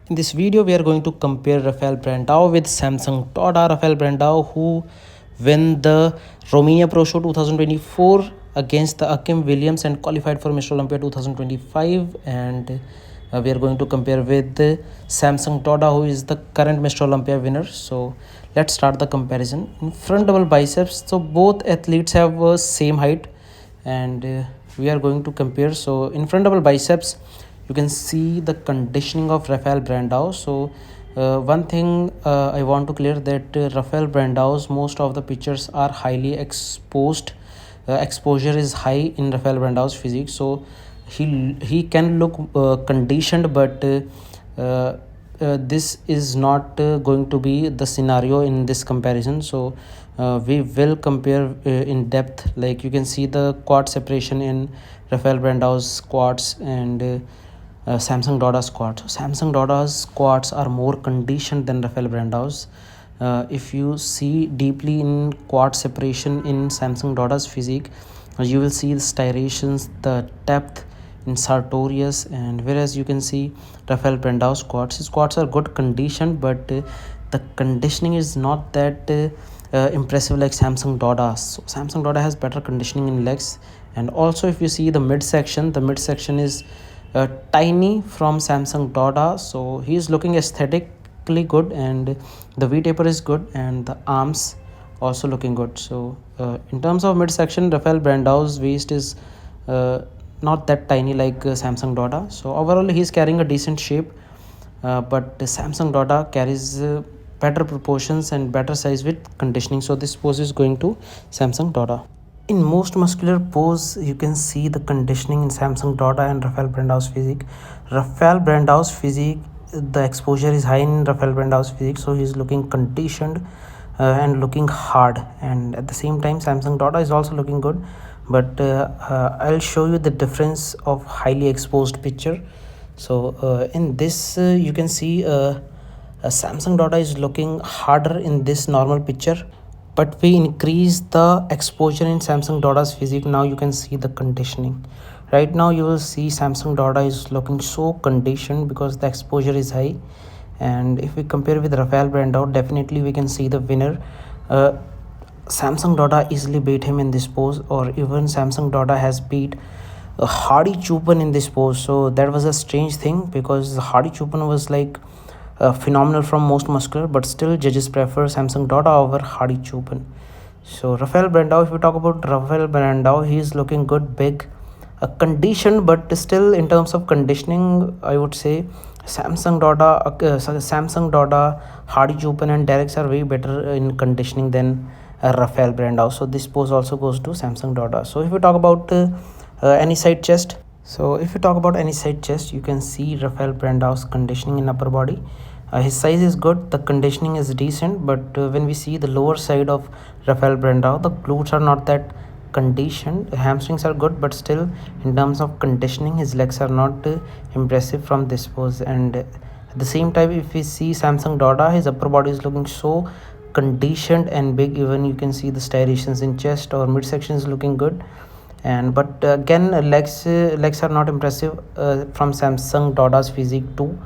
In this video, we are going to compare Rafael Brandao with Samson dauda. Rafael Brandao, who won the Romania Pro Show 2024 against the Akim Williams and qualified for Mr. Olympia 2025. And we are going to compare with Samson dauda, who is the current Mr. Olympia winner. So let's start the comparison. In front double biceps, so both athletes have same height, and we are going to compare. So in front double biceps, you can see the conditioning of Rafael Brandao. So one thing I want to clear that Rafael Brandao's most of the pictures are highly exposed. Exposure is high in Rafael Brandao's physique, so he can look conditioned, but this is not going to be the scenario in this comparison. So we will compare in depth. Like you can see the quad separation in Rafael Brandao's squats and Samson dauda's squats. So Samson dauda's squats are more conditioned than Rafael Brandao's. If you see deeply in quad separation in Samson dauda's physique, you will see the striations, the depth in sartorius, and whereas you can see Rafael Brandao's squats, his squats are good conditioned, but the conditioning is not that impressive like Samson dauda's. So Samson dauda has better conditioning in legs, and also if you see the midsection is tiny from Samson dauda, so he is looking aesthetically good, and the V taper is good, and the arms also looking good. So in terms of midsection, Rafael Brandao's waist is not that tiny like Samson dauda. So overall, he is carrying a decent shape, but Samson dauda carries better proportions and better size with conditioning. So this pose is going to Samson dauda. In most muscular pose, you can see the conditioning in Samson dauda and Rafael Brandao's physique. Rafael Brandao's physique, the exposure is high in Rafael Brandao's physique, so he's looking conditioned and looking hard. And at the same time, Samson dauda is also looking good, but I'll show you the difference of highly exposed picture. So in this, you can see Samson dauda is looking harder in this normal picture, but we increase the exposure in Samson dauda's physique. Now you can see the conditioning. Right now you will see Samson dauda is looking so conditioned because the exposure is high. And if we compare with Rafael Brandao, definitely we can see the winner. Samson dauda easily beat him in this pose, or even Samson dauda has beat Hardy Chupin in this pose. So that was a strange thing, because Hardy Chupin was like phenomenal from most muscular, but still judges prefer Samson dauda over Hardy Chupin. So Rafael Brandao, if we talk about Rafael Brandao, he is looking good, big, conditioned, but still in terms of conditioning, I would say Samson dauda, Hardy Chupin and Derricks are way better in conditioning than Rafael Brandao. So this pose also goes to Samson dauda. So if we talk about any side chest, you can see Rafael Brandao's conditioning in upper body. His size is good, the conditioning is decent, but when we see the lower side of Rafael Brandao, the glutes are not that conditioned. Hamstrings are good, but still in terms of conditioning, his legs are not impressive from this pose. And at the same time, if we see Samson dauda, his upper body is looking so conditioned and big. Even you can see the striations in chest or midsection is looking good. And but again, legs are not impressive from Samson dauda's physique too,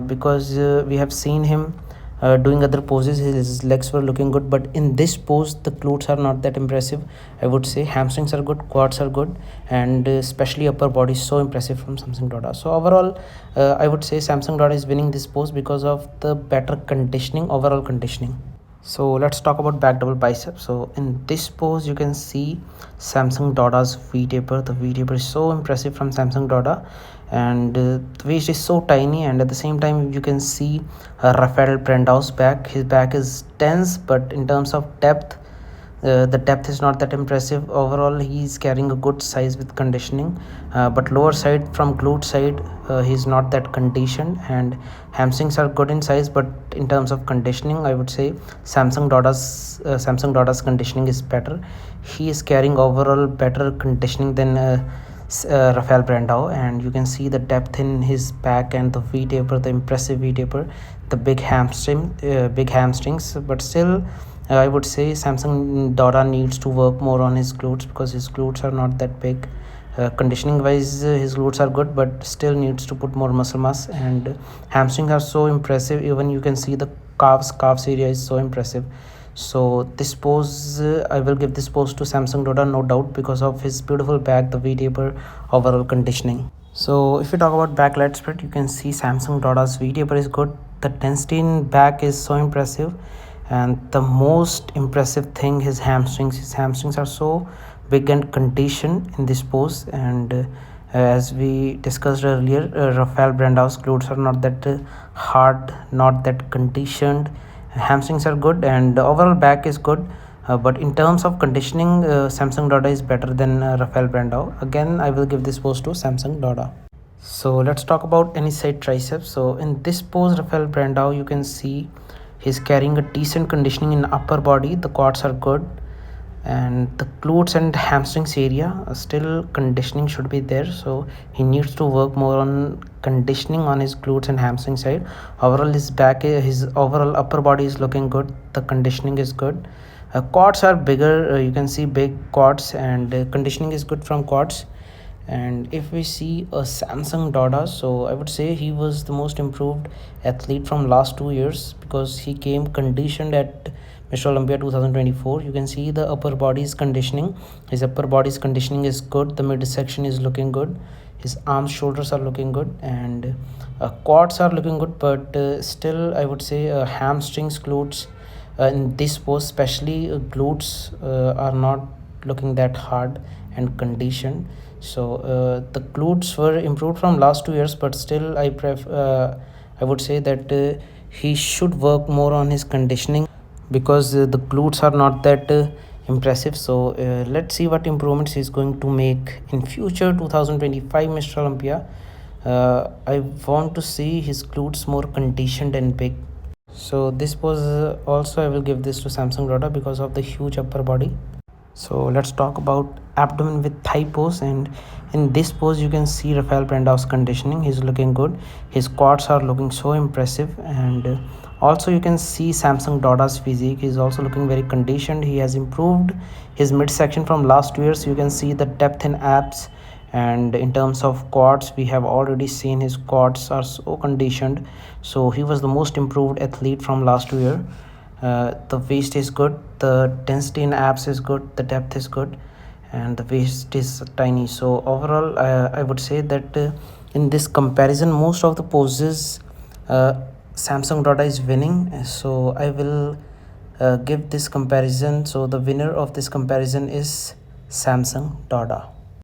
because we have seen him doing other poses, his legs were looking good, but in this pose the glutes are not that impressive. I would say hamstrings are good, quads are good, and especially upper body is so impressive from Samson dauda. So overall, I would say Samson dauda is winning this pose because of the better conditioning, overall conditioning. So let's talk about back double bicep. So in this pose, you can see Samson dauda's V taper. The V taper is so impressive from Samson dauda, and the waist is so tiny. And at the same time, you can see Rafael Brandao's back. His back is dense, but in terms of depth, the depth is not that impressive. Overall, he's carrying a good size with conditioning, but lower side from glute side, he's not that conditioned, and hamstrings are good in size, but in terms of conditioning, I would say Samson dauda's conditioning is better. He is carrying overall better conditioning than Rafael Brandao, and you can see the depth in his back and the V taper, the impressive V taper, the big hamstrings, but still I would say Samson dauda needs to work more on his glutes, because his glutes are not that big. Conditioning wise, his glutes are good, but still needs to put more muscle mass. And hamstrings are so impressive. Even you can see the calves area is so impressive. So this pose, I will give this pose to Samson Dauda, no doubt, because of his beautiful back, the V taper, overall conditioning. So if we talk about back lat spread, you can see Samsung Dauda's V taper is good. The density in back is so impressive, and the most impressive thing, his hamstrings. His hamstrings are so big and conditioned in this pose. And as we discussed earlier, Rafael Brandao's glutes are not that hard, not that conditioned. Hamstrings are good, and the overall back is good. But in terms of conditioning, Samsung Dauda is better than Rafael Brandao. Again, I will give this pose to Samsung Dauda. So let's talk about any side triceps. So in this pose, Rafael Brandao, you can see he's carrying a decent conditioning in upper body. The quads are good, and the glutes and hamstrings area still conditioning should be there. So he needs to work more on conditioning on his glutes and hamstring side. Overall, his back, his overall upper body is looking good. The conditioning is good. Quads are bigger. You can see big quads, and conditioning is good from quads. And if we see a Samsung Dauda, so I would say he was the most improved athlete from last 2 years, because he came conditioned at Mr. Olympia 2024. You can see the upper body's conditioning. His upper body's conditioning is good. The midsection is looking good. His arms, shoulders are looking good, and quads are looking good. But still, I would say hamstrings, glutes, in this pose, especially glutes, are not looking that hard and conditioned. So the glutes were improved from last 2 years, but still I would say that he should work more on his conditioning, because the glutes are not that impressive. So let's see what improvements he's going to make in future 2025 Mr. Olympia. I want to see his glutes more conditioned and big. So this was also, I will give this to Samsung Dauda because of the huge upper body. So let's talk about abdomen with thigh pose. And in this pose, you can see Rafael Brandao's conditioning. He's looking good. His quads are looking so impressive. And also you can see Samsung Dauda's physique. He's also looking very conditioned. He has improved his midsection from last 2 years. You can see the depth in abs. And in terms of quads, we have already seen his quads are so conditioned. So he was the most improved athlete from last 2 years. The waist is good, the density in abs is good, the depth is good, and the waist is tiny. So overall, I would say that in this comparison, most of the poses, Samsung Dauda is winning. So I will give this comparison. So the winner of this comparison is Samsung Dauda.